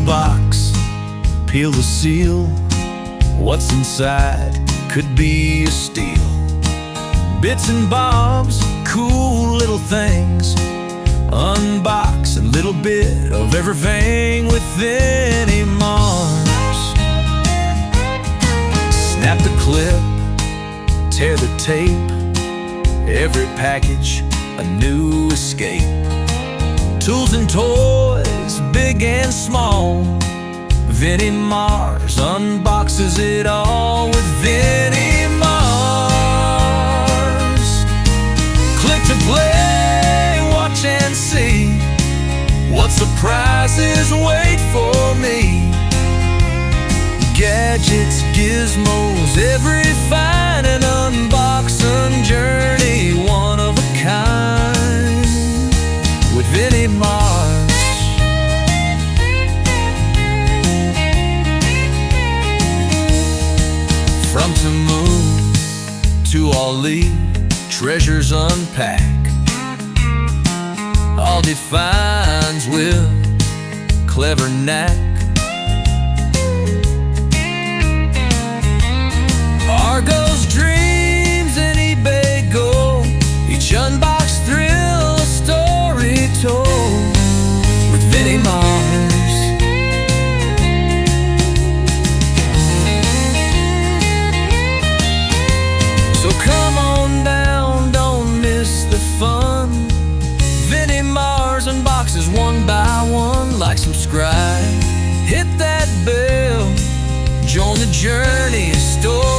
box, peel the seal. What's inside could be a steal. Bits and bobs, cool little things. Unbox a little bit of everything within a Mars. Snap the clip, tear the tape. Every package a new escape. Tools and toys, big and small. Vinnie Mars unboxes it all with Vinnie Mars. Click to play, watch and see what surprises wait for me. Gadgets, gizmos, every fine and unboxing journey, one of a kind with Vinnie Mars. From Moon to Ali, treasures unpack. All defines with clever knack. Argos, dreams, and eBay gold. Each unboxed thrill, a story told with Vinnie Mars. So come on down, don't miss the fun. Vinnie Mars unboxes one by one. Like, subscribe, hit that bell, join the journey, story.